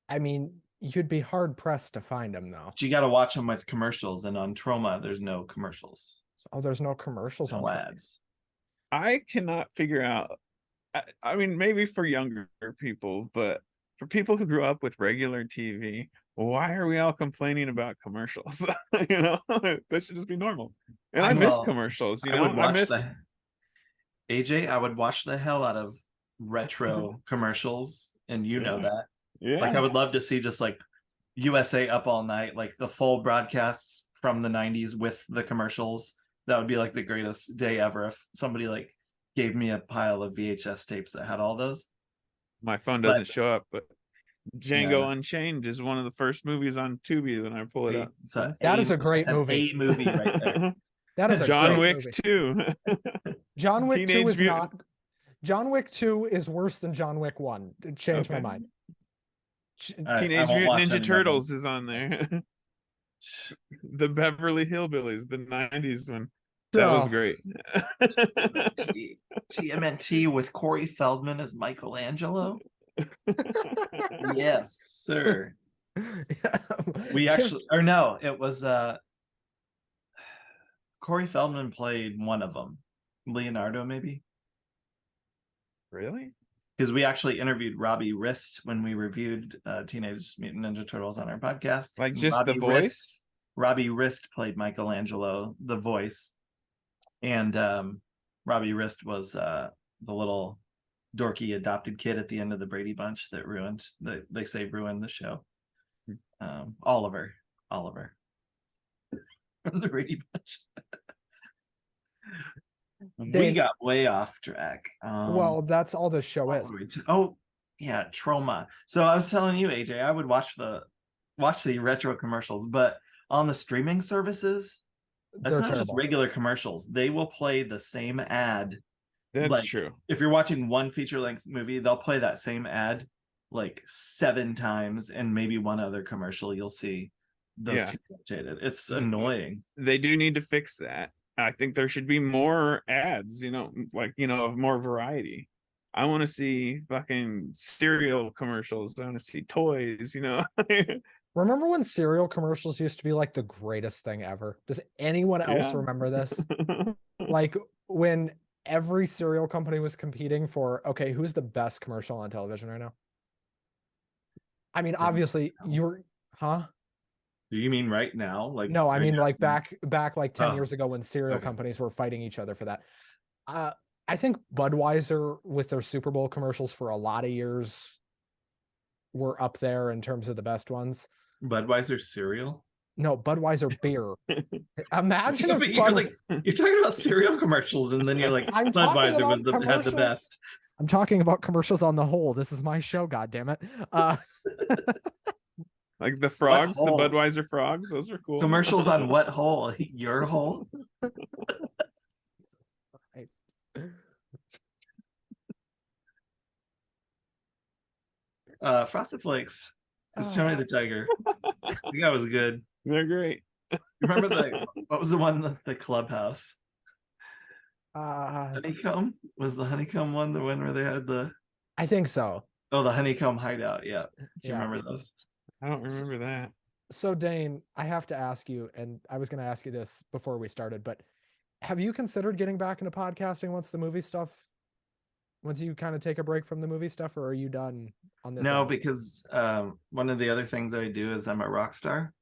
S1: I mean, you'd be hard pressed to find them though.
S2: you got to watch them with commercials, and on Troma there's no commercials,
S1: Oh, there's no commercials
S2: no
S1: on Tubi.
S2: ads.
S3: I cannot figure out. I mean, maybe for younger people, but for people who grew up with regular TV, why are we all complaining about commercials? You know, that should just be normal. And I miss
S2: Well,
S3: commercials. You
S2: I
S3: know,
S2: would
S3: I
S2: watch
S3: miss.
S2: the AJ. I would watch the hell out of retro commercials, and you know
S3: Yeah.
S2: that.
S3: Yeah.
S2: Like I would love to see just like USA Up All Night, like the full broadcasts from the 90s with the commercials. That would be like the greatest day ever if somebody like gave me a pile of VHS tapes that had all those.
S3: My phone
S2: But-
S3: doesn't show up, but Django
S2: Yeah.
S3: Unchained is one of the first movies on Tubi when I pull it up.
S2: So
S1: That is a great
S2: that's an
S1: movie.
S2: A movie right there.
S1: That is a
S3: John
S1: great
S3: Wick
S1: movie.
S3: 2.
S1: John Wick 2
S3: Teenage
S1: is
S3: Mutant-
S1: not. John Wick 2 is worse than John Wick 1. It changed my
S3: Okay.
S1: mind.
S2: All right, I
S3: Teenage
S2: won't
S3: Mutant
S2: watch
S3: Ninja
S2: any of them.
S3: Turtles is on there. The Beverly Hillbillies, the 90s one. That was
S1: Oh.
S3: great.
S2: TMNT with Corey Feldman as Michelangelo. Yes, sir. We actually, or no, it was Corey Feldman played one of them, Leonardo maybe,
S3: Really?
S2: because we actually interviewed Robbie Rist when we reviewed Teenage Mutant Ninja Turtles on our podcast.
S3: Like just the
S2: Robbie
S3: voice?
S2: Robbie Rist played Michelangelo, the voice, and Robbie Rist was the little dorky adopted kid at the end of the Brady Bunch that ruined they say ruined the show. Oliver from the Brady Bunch. We
S1: Dane-
S2: got way off track.
S1: Well, that's all this show
S2: what
S1: is.
S2: were we oh yeah, Troma. So I was telling you, AJ, I would watch the retro commercials, but on the streaming services, that's
S1: They're
S2: not just
S1: terrible.
S2: regular commercials. They will play the same ad.
S3: That's
S2: Like,
S3: true.
S2: If you're watching one feature-length movie, they'll play that same ad like 7 times, and maybe one other commercial you'll see those
S3: Yeah.
S2: two rotated. It's annoying.
S3: They do need to fix that. I think there should be more ads, like, of more variety. I want to see fucking cereal commercials. I want to see toys,
S1: Remember when cereal commercials used to be like the greatest thing ever? Does anyone else
S3: Yeah.
S1: remember this? Like when every cereal company was competing for, okay, who's the best commercial on television right now? I mean, obviously you're, huh?
S2: Do you mean right now? Like
S1: No, I
S2: right
S1: mean
S2: now,
S1: like
S2: since-
S1: back like 10
S2: Oh,
S1: years ago when cereal
S2: okay.
S1: companies were fighting each other for that. I think Budweiser with their Super Bowl commercials for a lot of years were up there in terms of the best ones.
S2: Budweiser cereal.
S1: No, Budweiser beer. Imagine if
S2: But you're
S1: Bud-
S2: like you're talking about cereal commercials, and then you're like
S1: I'm talking
S2: Budweiser
S1: about
S2: had the
S1: commercial-
S2: best.
S1: I'm talking about commercials on the whole. This is my show, God damn it.
S3: Like the frogs, the
S2: hole?
S3: Budweiser frogs, those are cool.
S2: Commercials on what hole? Your hole?
S1: Jesus Christ.
S2: Frosted Flakes. Just show me the tiger. I think that was good.
S3: They're great.
S2: You remember what was the one, the clubhouse?
S1: Uh,
S2: Honeycomb? Was the honeycomb one the one where they had the
S1: I think so.
S2: the honeycomb hideout? Yeah. Do you
S1: Yeah.
S2: remember those?
S3: I don't remember that.
S1: So Dane, I have to ask you, and I was going to ask you this before we started, but have you considered getting back into podcasting once you kind of take a break from the movie stuff, or are you done on this?
S2: No,
S1: end?
S2: because one of the other things I do is I'm a rock star.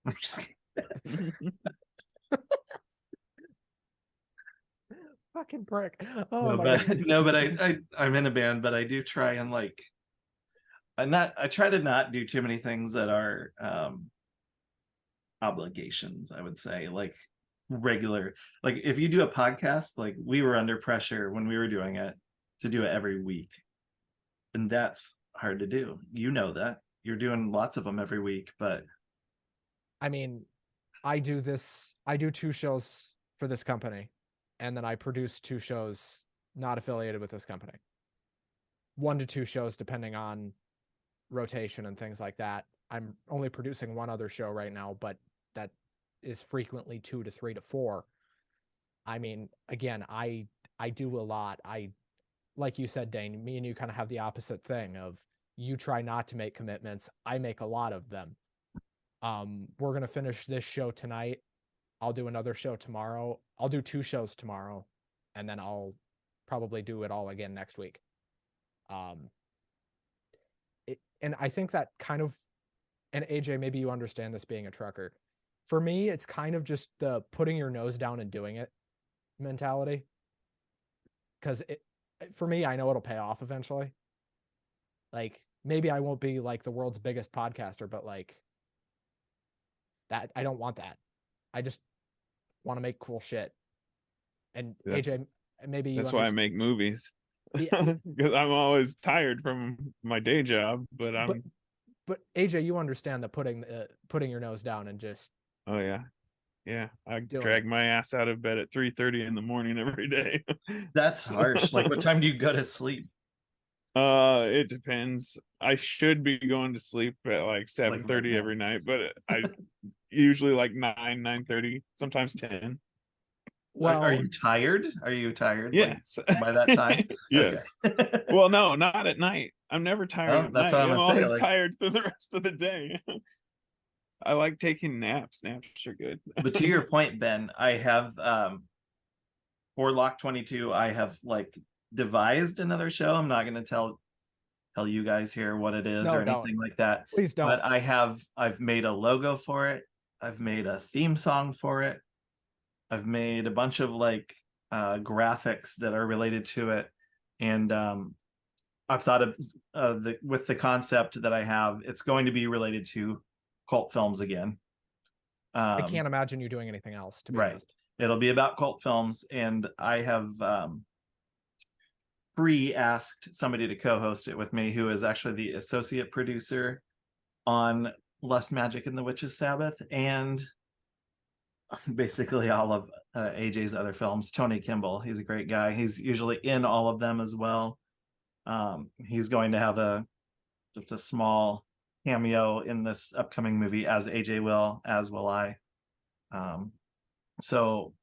S2: I'm just kidding.
S1: Fucking prick. Oh
S2: No,
S1: my
S2: but
S1: God.
S2: no, but I'm in a band, but I do try and like I try to not do too many things that are obligations, I would say, like regular. Like if you do a podcast, like we were under pressure when we were doing it to do it every week. And that's hard to do. You know that. You're doing lots of them every week, but
S1: I mean, I do 2 shows for this company, and then I produce 2 shows not affiliated with this company. 1 to 2 shows depending on rotation and things like that. I'm only producing 1 other show right now, but that is frequently 2 to 3 to 4. I mean, again, I do a lot. Like you said, Dane, me and you kind of have the opposite thing of you try not to make commitments. I make a lot of them. We're going to finish this show tonight. I'll do another show tomorrow. I'll do 2 shows tomorrow, and then I'll probably do it all again next week. And I think that kind of, and AJ, maybe you understand this being a trucker. For me, it's kind of just the putting your nose down and doing it mentality. Because for me, I know it'll pay off eventually. Like, maybe I won't be like the world's biggest podcaster, but like that, I don't want that. I just want to make cool shit. And AJ, maybe you
S3: That's why I make movies.
S1: Yeah.
S3: Because I'm always tired from my day job, but
S1: AJ, you understand that putting your nose down and just
S3: oh yeah, I
S1: doing
S3: drag
S1: it.
S3: my ass out of bed at 3:30 in the morning every day.
S2: that's harsh. Like what time do you go to sleep?
S3: It depends. I should be going to sleep at like 7:30
S2: now.
S3: every night, but I usually like 9:30, sometimes 10.
S1: Well,
S2: are you tired? Are you tired?
S3: Yes.
S2: Like, by that time?
S3: Yes.
S2: Okay.
S3: Well, no, not at night. I'm never tired
S2: Oh,
S3: at
S2: that's
S3: night.
S2: what I'm
S3: I'm
S2: gonna say,
S3: always
S2: like-
S3: tired for the rest of the day. I like taking naps. Naps are good.
S2: But to your point, Ben, I have for Loch 22, I have like devised another show. I'm not gonna tell you guys here what it is
S1: No,
S2: or
S1: don't.
S2: anything like that.
S1: Please don't.
S2: But I've made a logo for it. I've made a theme song for it. I've made a bunch of like graphics that are related to it, and I've thought of with the concept that I have, it's going to be related to cult films again.
S1: I can't imagine you doing anything else, to be
S2: right.
S1: honest.
S2: It'll be about cult films, and I have asked somebody to co-host it with me, who is actually the associate producer on Lust, Magic, and the Witch's Sabbath, and basically all of AJ's other films. Tony Kimball, he's a great guy. He's usually in all of them as well. He's going to have just a small cameo in this upcoming movie, as AJ will, as will I. So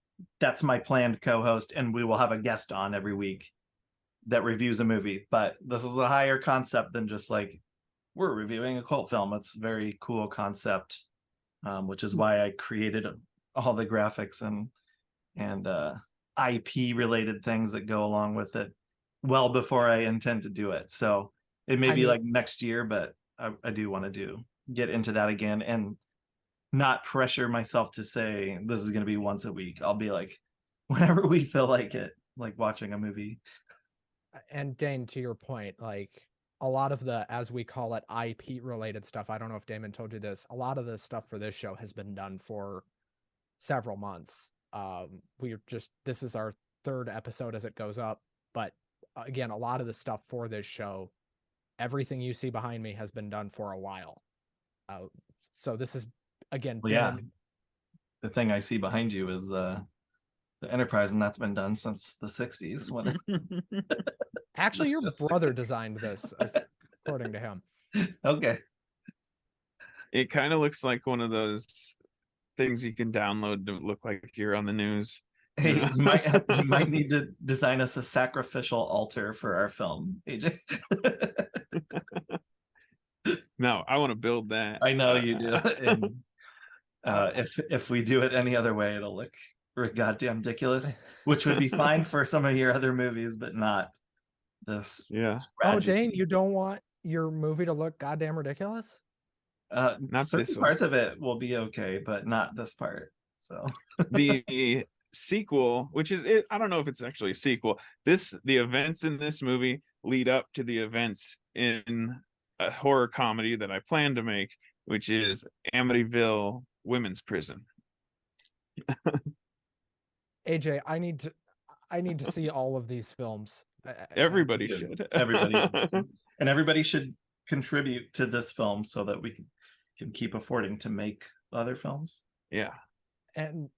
S2: that's my planned co-host, and we will have a guest on every week that reviews a movie. But this is a higher concept than just like we're reviewing a cult film. It's a very cool concept, which is why I created all the graphics and IP related things that go along with it well before I intend to do it. So it may be like next year, but I do want to get into that again and not pressure myself to say this is going to be once a week. I'll be like, whenever we feel like it, like watching a movie.
S1: And Dane, to your point, like a lot of the, as we call it, IP related stuff, I don't know if Damon told you this, a lot of the stuff for this show has been done for several months. This is our 3rd episode as it goes up, but again, a lot of the stuff for this show, everything you see behind me has been done for a while. So this is, again,
S2: Well, yeah. The thing I see behind you is the Enterprise, and that's been done since the 60s. When
S1: actually, your brother designed this, according to him.
S2: Okay.
S3: It kind of looks like one of those things you can download to look like you're on the news.
S2: Hey,
S3: know?
S2: you might need to design us a sacrificial altar for our film, AJ.
S3: No, I want to build that.
S2: I know you do. And, if we do it any other way, it'll look goddamn ridiculous, which would be fine for some of your other movies, but not this.
S3: Yeah.
S1: Oh, Dane, you don't want your movie to look goddamn ridiculous?
S3: Not
S2: certain
S3: this one.
S2: parts of it will be okay, but not this part. So
S3: the sequel, which is it, I don't know if it's actually a sequel. The events in this movie lead up to the events in a horror comedy that I plan to make, which is Amityville Women's Prison.
S1: AJ, I need to see all of these films.
S3: Everybody should.
S2: Everybody and everybody should contribute to this film so that we can keep affording to make other films.
S3: Yeah.
S1: And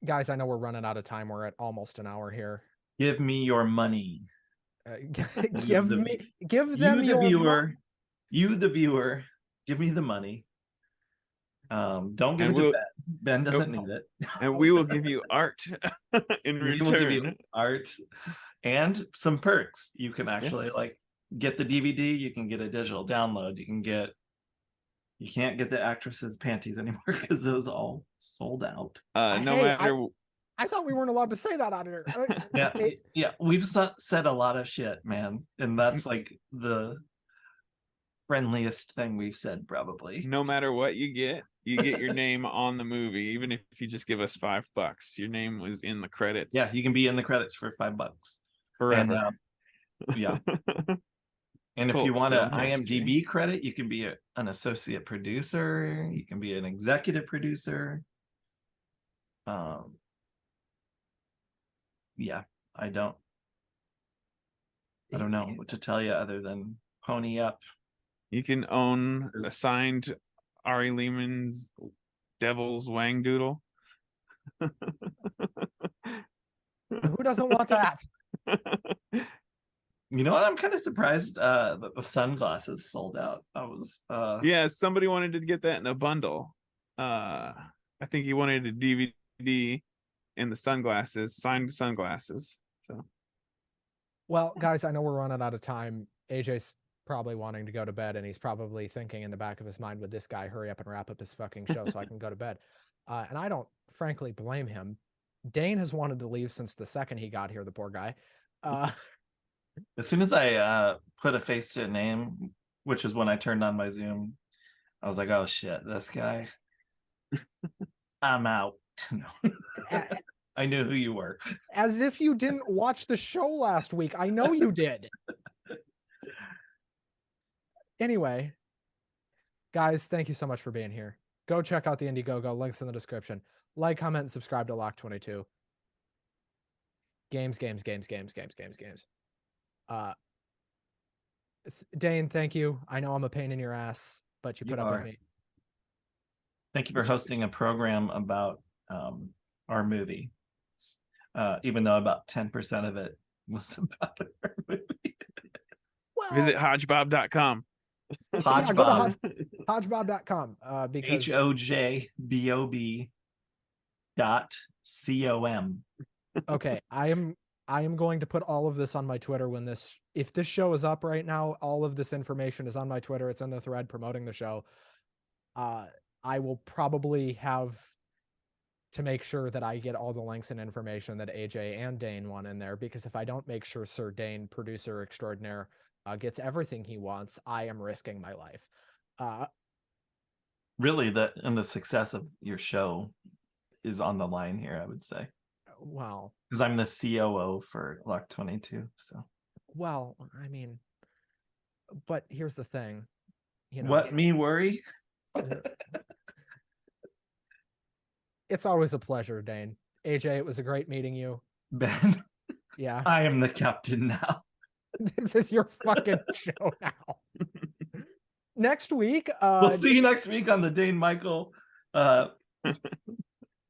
S1: guys, I know we're running out of time. We're at almost an hour here.
S2: Give me your money.
S1: Give them
S2: the viewer. You, the viewer, give me the money. Don't give it to Ben. Ben doesn't need it.
S3: And we will give you art in return.
S2: We will give you art and some perks. You can actually like get the DVD. You can get a digital download. You can't get the actresses' panties anymore because those all sold out.
S1: I thought we weren't allowed to say that on here.
S2: Yeah. We've said a lot of shit, man, and that's like the friendliest thing we've said, probably.
S3: No matter what you get your name on the movie, even if you just give us $5. Your name was in the credits.
S2: Yeah, you can be in the credits for $5
S3: forever.
S2: And, yeah. And if you want an IMDb credit, you can be an associate producer. You can be an executive producer. Yeah, I don't know what to tell you other than pony up.
S3: You can own a signed Ari Lehman's Devil's Wang Doodle.
S1: Who doesn't want that?
S2: You know what? I'm kind of surprised that the sunglasses sold out. I was
S3: yeah, somebody wanted to get that in a bundle. I think he wanted a DVD and the sunglasses, signed sunglasses. So,
S1: well, guys, I know we're running out of time. AJ's probably wanting to go to bed, and he's probably thinking in the back of his mind, would this guy hurry up and wrap up his fucking show so I can go to bed? And I don't frankly blame him. Dane has wanted to leave since the second he got here, the poor guy.
S2: As soon as I put a face to a name, which is when I turned on my Zoom, I was like, oh shit, this guy. I'm out. No. I knew who you were.
S1: As if you didn't watch the show last week. I know you did. Anyway, guys, thank you so much for being here. Go check out the Indiegogo. Links in the description. Like, comment, and subscribe to Loch 22. Games. Dane, thank you. I know I'm a pain in your ass, but you put up with me.
S2: Thank you for hosting a program about our movie. Even though about 10% of it was about our movie.
S1: Well,
S3: visit hodgebob.com.
S2: Hodgebob.
S1: Hodgebob.com. Because
S2: HOJBOB.com.
S1: Okay, I am going to put all of this on my Twitter if this show is up right now, all of this information is on my Twitter. It's in the thread promoting the show. I will probably have to make sure that I get all the links and information that AJ and Dane want in there, because if I don't make sure Sir Dane, producer extraordinaire, gets everything he wants, I am risking my life.
S2: Really, the success of your show is on the line here, I would say.
S1: Wow.
S2: Because I'm the COO for Loch 22. So.
S1: Well, I mean, but here's the thing.
S2: What, me worry?
S1: It's always a pleasure, Dane. AJ, it was a great meeting you.
S2: Ben,
S1: Yeah.
S2: I am the captain now.
S1: This is your fucking show now. Next week,
S2: We'll see you next week on the Dane-Mychal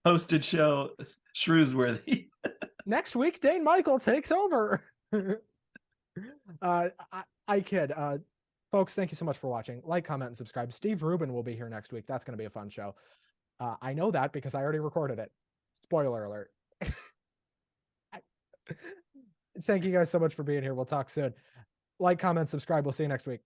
S2: hosted show, Shrewsworthy.
S1: next week, Dane-Mychal takes over. I kid. Folks, thank you so much for watching. Like, comment, and subscribe. Steve Rubin will be here next week. That's going to be a fun show. I know that because I already recorded it. Spoiler alert. Thank you guys so much for being here. We'll talk soon. Like, comment, subscribe. We'll see you next week.